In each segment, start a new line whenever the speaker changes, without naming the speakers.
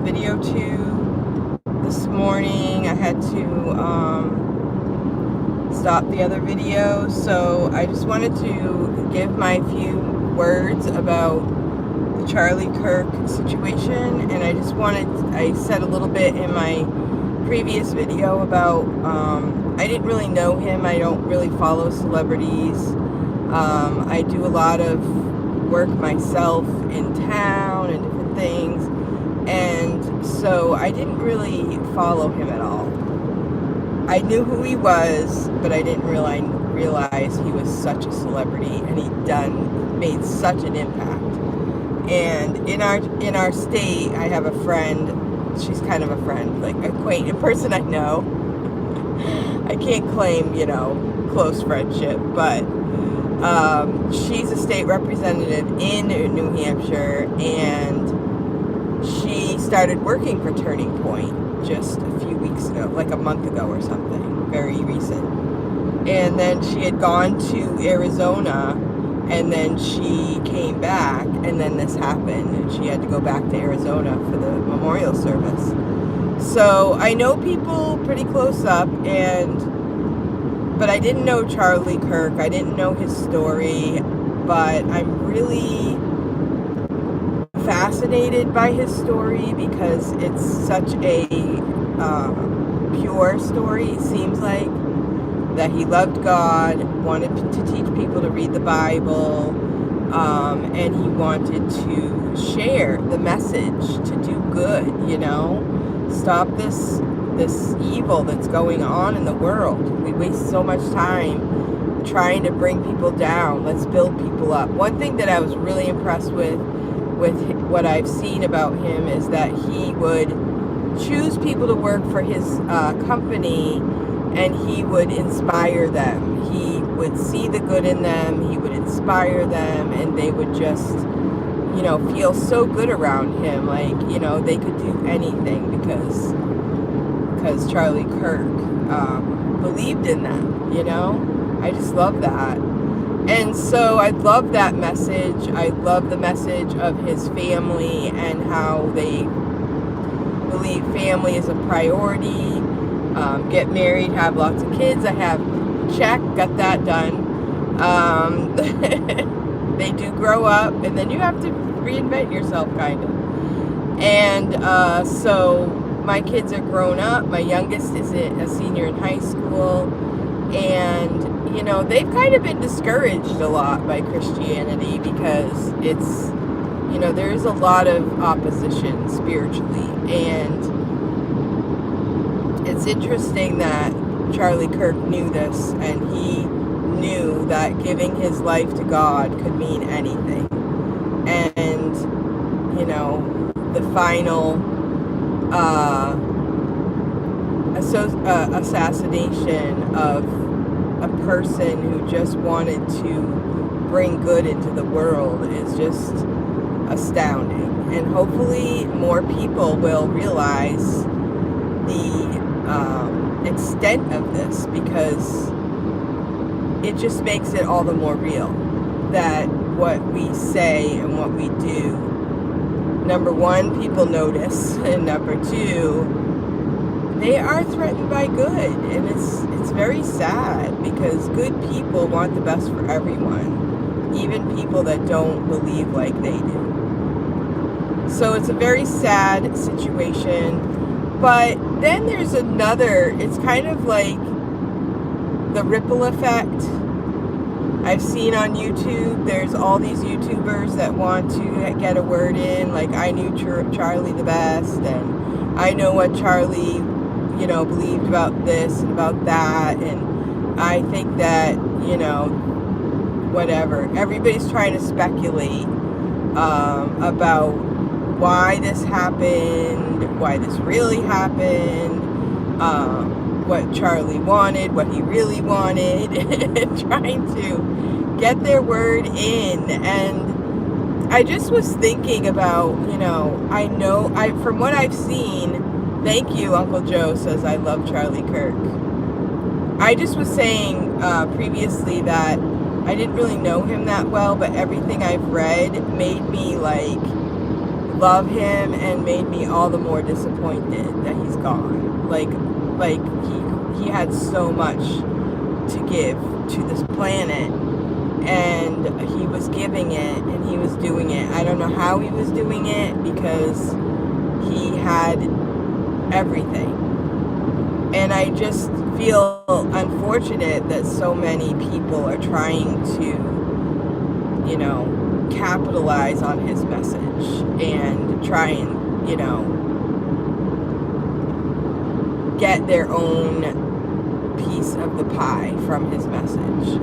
video to this morning. I had to stop the other video, so I just wanted to give my few words about the Charlie Kirk situation. And I said a little bit in my previous video about I didn't really know him. I don't really follow celebrities. I do a lot of work myself in town and different things, and so I didn't really follow him at all. I knew who he was, but I didn't realize he was such a celebrity, and made such an impact. And in our state, I have a friend. She's kind of a friend, like a person I know. I can't claim, close friendship, but she's a state representative in New Hampshire, and she started working for Turning Point just a few weeks ago, like a month ago or something, very recent. And then she had gone to Arizona, and then she came back, and then this happened, and she had to go back to Arizona for the memorial service. So I know people pretty close up, but I didn't know Charlie Kirk. I didn't know his story, but I'm really fascinated by his story because it's such a pure story. It seems like that he loved God, wanted to teach people to read the Bible, and he wanted to share the message to do good, stop this evil that's going on in the world. We waste so much time trying to bring people down. Let's build people up. One thing that I was really impressed with what I've seen about him is that he would choose people to work for his company, and he would inspire them. He would see the good in them. He would inspire them, and they would just, feel so good around him. Like, they could do anything because Charlie Kirk believed in them, I just love that. And so I love that message. I love the message of his family and how they believe family is a priority. Get married, have lots of kids. I have, got that done. They do grow up, and then you have to reinvent yourself, kind of. And so my kids are grown up. My youngest is a senior in high school, and they've kind of been discouraged a lot by Christianity because it's, there is a lot of opposition spiritually. And it's interesting that Charlie Kirk knew this, and he knew that giving his life to God could mean anything. And, the final assassination of a person who just wanted to bring good into the world is just astounding. And hopefully more people will realize the extent of this, because it just makes it all the more real that what we say and what we do, number one, people notice, and number two, they are threatened by good. And it's very sad, because good people want the best for everyone, even people that don't believe like they do. So it's a very sad situation. But then there's it's kind of like the ripple effect. I've seen on YouTube, there's all these YouTubers that want to get a word in, like, I knew Charlie the best, and I know what Charlie, believed about this and about that, and I think that, whatever. Everybody's trying to speculate about why this happened, why this really happened, what Charlie wanted, what he really wanted, trying to get their word in. And I just was thinking about, from what I've seen, thank you, Uncle Joe says, I love Charlie Kirk. I just was saying previously that I didn't really know him that well, but everything I've read made me, love him and made me all the more disappointed that he's gone. Like he had so much to give to this planet, and he was giving it, and he was doing it. I don't know how he was doing it, because he had everything. And I just feel unfortunate that so many people are trying to, you know, capitalize on his message and try and, you know, get their own piece of the pie from his message.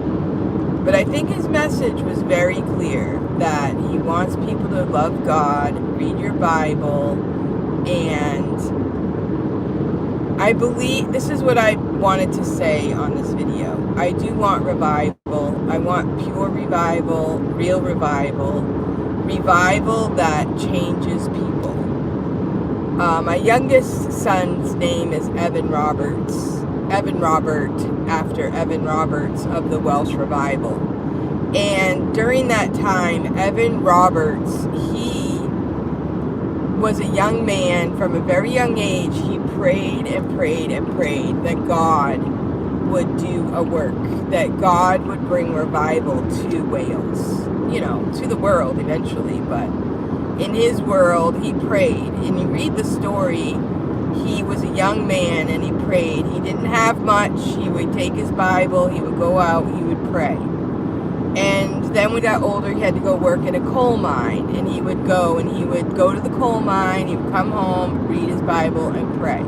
But I think his message was very clear, that he wants people to love God, read your Bible, and I believe, this is what I wanted to say on this video. I do want revival. I want pure revival, real revival, revival that changes people. My youngest son's name is Evan Roberts. Evan Robert, after Evan Roberts of the Welsh Revival. And during that time, Evan Roberts, he was a young man. From a very young age, he prayed and prayed and prayed that God would do a work, that God would bring revival to Wales, you know, to the world eventually. But in his world, he prayed. And you read the story, he was a young man and he prayed. He didn't have much. He would take his Bible, he would go out, he would pray. And then when he got older, he had to go work in a coal mine. And he would go to the coal mine, he would come home, read his Bible, and pray.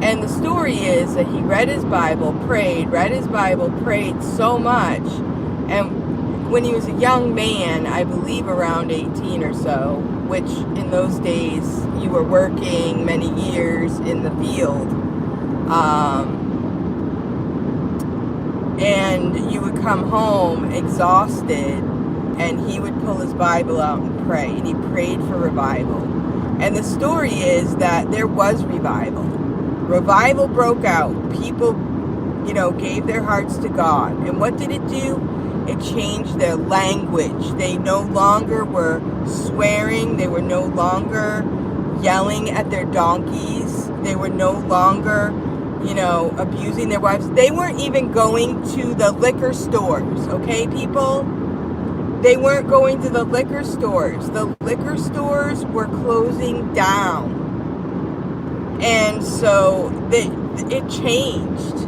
And the story is that he read his Bible, prayed so much. And when he was a young man, I believe around 18 or so, which in those days you were working many years in the field, and you would come home exhausted, and he would pull his Bible out and pray, and he prayed for revival. And the story is that there was revival. Revival broke out. People, you know, gave their hearts to God. And what did it do? It changed their language. They no longer were swearing. They were no longer yelling at their donkeys. They were no longer, you know, abusing their wives. They weren't even going to the liquor stores, okay, people? They weren't going to the liquor stores. The liquor stores were closing down. And so it changed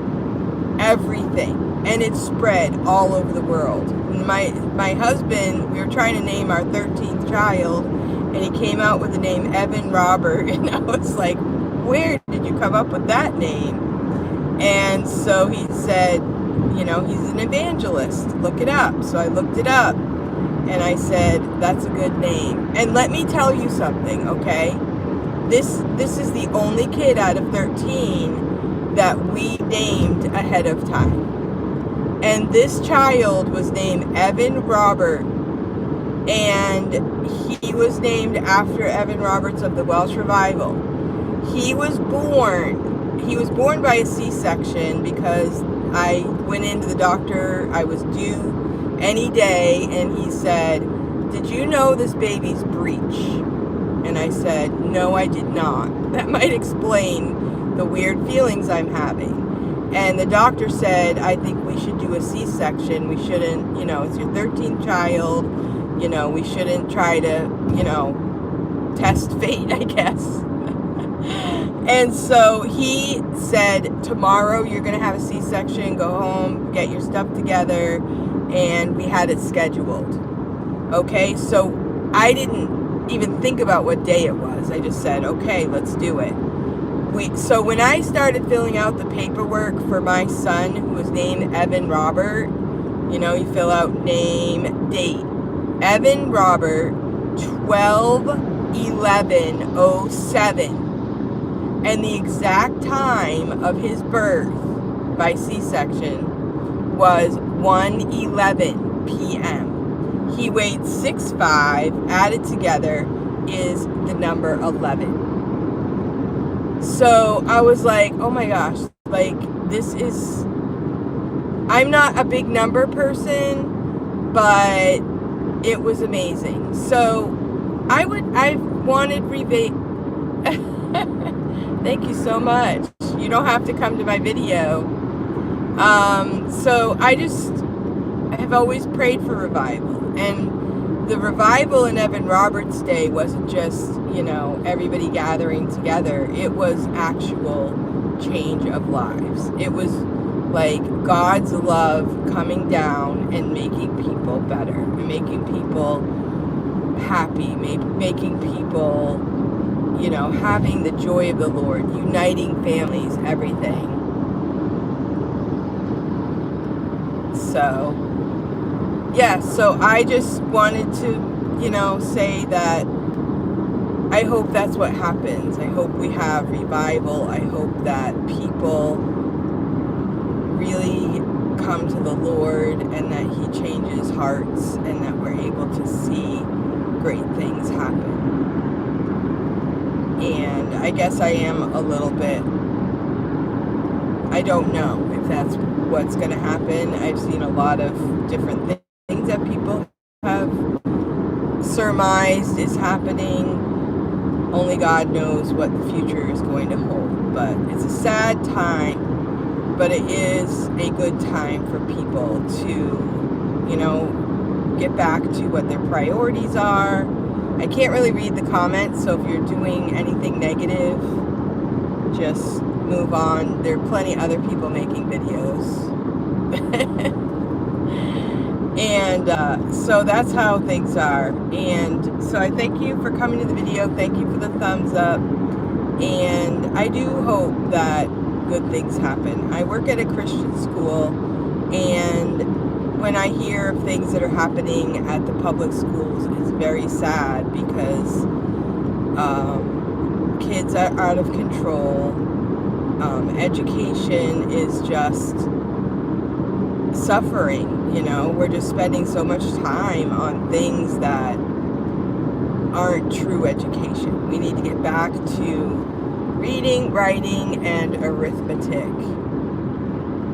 everything. And it spread all over the world. My husband, we were trying to name our 13th child, and he came out with the name Evan Robert. And I was like, where did you come up with that name? And so he said, you know, he's an evangelist. Look it up. So I looked it up. And I said, that's a good name. And let me tell you something, okay? This is the only kid out of 13 that we named ahead of time. And this child was named Evan Robert. And he was named after Evan Roberts of the Welsh Revival. He was born by a C-section, because I went into the doctor, I was due any day, and he said, did you know this baby's breech? And I said, no, I did not. That might explain the weird feelings I'm having. And the doctor said, I think we should do a C-section. We shouldn't, you know, it's your 13th child. You know, we shouldn't try to, you know, test fate, I guess. And so he said, tomorrow you're going to have a C-section. Go home, get your stuff together. And we had it scheduled. Okay, so I didn't even think about what day it was. I just said, okay, let's do it. So when I started filling out the paperwork for my son, who was named Evan Robert, you know, you fill out name, date. Evan Robert, 12/11/07. And the exact time of his birth by C-section was 1:11 p.m. He weighed 6'5", added together is the number 11. So I was like, oh my gosh, like I'm not a big number person, but it was amazing. So I wanted rebate. Thank you so much. You don't have to come to my video. So I have always prayed for revival, and the revival in Evan Roberts' day wasn't just, everybody gathering together. It was actual change of lives. It was like God's love coming down and making people better, and making people happy, making people, having the joy of the Lord, uniting families, everything. So, yeah, so I just wanted to, say that I hope that's what happens. I hope we have revival. I hope that people really come to the Lord, and that He changes hearts, and that we're able to see great things happen. And I guess I am a little bit, I don't know if that's what's going to happen. I've seen a lot of different things that people have surmised is happening. Only God knows what the future is going to hold. But it's a sad time, but it is a good time for people to, get back to what their priorities are. I can't really read the comments, so if you're doing anything negative, just move on. There are plenty other people making videos. And so that's how things are. And so I thank you for coming to the video. Thank you for the thumbs up. And I do hope that good things happen. I work at a Christian school, and when I hear of things that are happening at the public schools, it's very sad, because kids are out of control. Education is just suffering. We're just spending so much time on things that aren't true education. We need to get back to reading, writing, and arithmetic.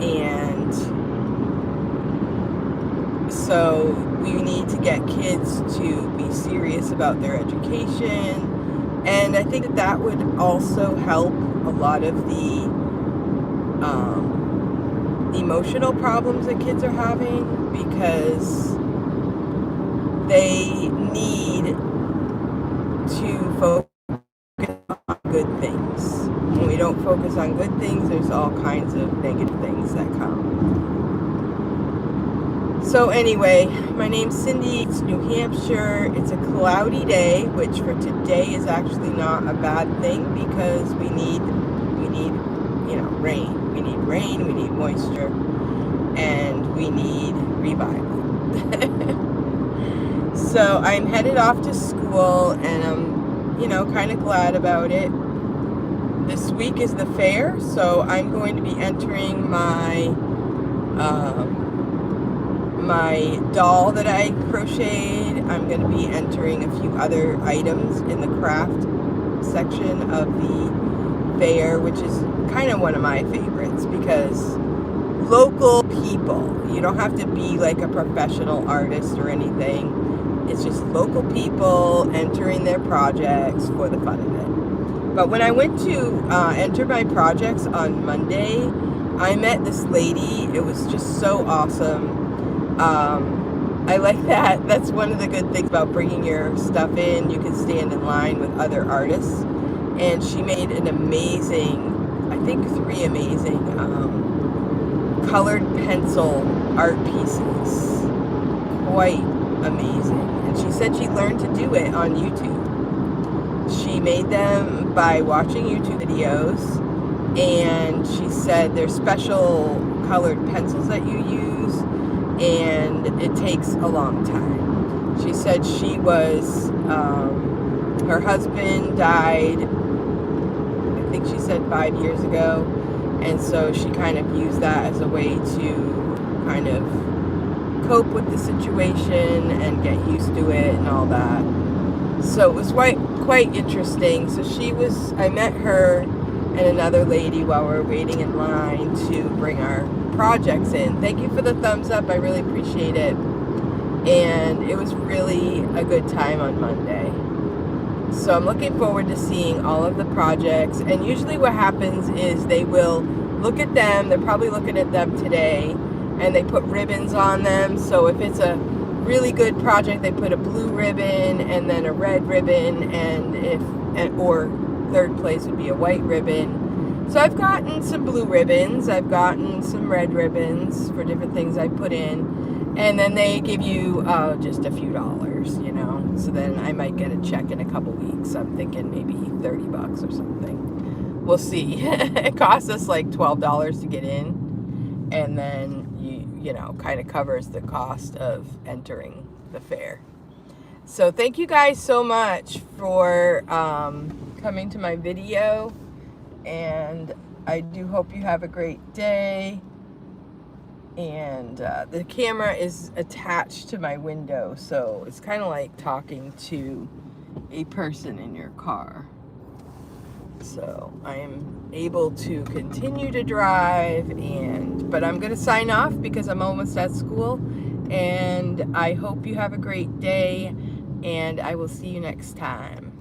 And so we need to get kids to be serious about their education. And I think that would also help a lot of the emotional problems that kids are having, because they need to focus on good things. When we don't focus on good things, there's all kinds of negative things that come. So anyway, my name's Cindy. It's New Hampshire. It's a cloudy day, which for today is actually not a bad thing, because we need rain. We need rain, we need moisture, and we need revival. So I'm headed off to school, and I'm, kind of glad about it. This week is the fair, so I'm going to be entering my my doll that I crocheted. I'm going to be entering a few other items in the craft section of the fair, which is kind of one of my favorites, because local people, you don't have to be like a professional artist or anything. It's just local people entering their projects for the fun of it. But when I went to enter my projects on Monday, I met this lady. It was just so awesome. I like that. That's one of the good things about bringing your stuff in. You can stand in line with other artists. And she made an amazing, I think 3 amazing colored pencil art pieces. Quite amazing. And she said she learned to do it on YouTube. She made them by watching YouTube videos, and she said they're special colored pencils that you use, and it takes a long time. She said she was, her husband died, I think she said 5 years ago, and so she kind of used that as a way to kind of cope with the situation and get used to it and all that. So it was quite interesting. So I met her and another lady while we were waiting in line to bring our projects in. Thank you for the thumbs up. I really appreciate it. And it was really a good time on Monday. So I'm looking forward to seeing all of the projects. And usually what happens is they will look at them. They're probably looking at them today, and they put ribbons on them. So if it's a really good project, they put a blue ribbon and then a red ribbon, or third place would be a white ribbon. So I've gotten some blue ribbons, I've gotten some red ribbons for different things I put in, and then they give you just a few dollars, you know. So then I might get a check in a couple weeks. I'm thinking maybe $30 or something. We'll see. It costs us like $12 to get in, and then you know, kind of covers the cost of entering the fair. So thank you guys so much for coming to my video, and I do hope you have a great day. And the camera is attached to my window, so it's kind of like talking to a person in your car. So I am able to continue to drive, but I'm going to sign off because I'm almost at school. And I hope you have a great day, and I will see you next time.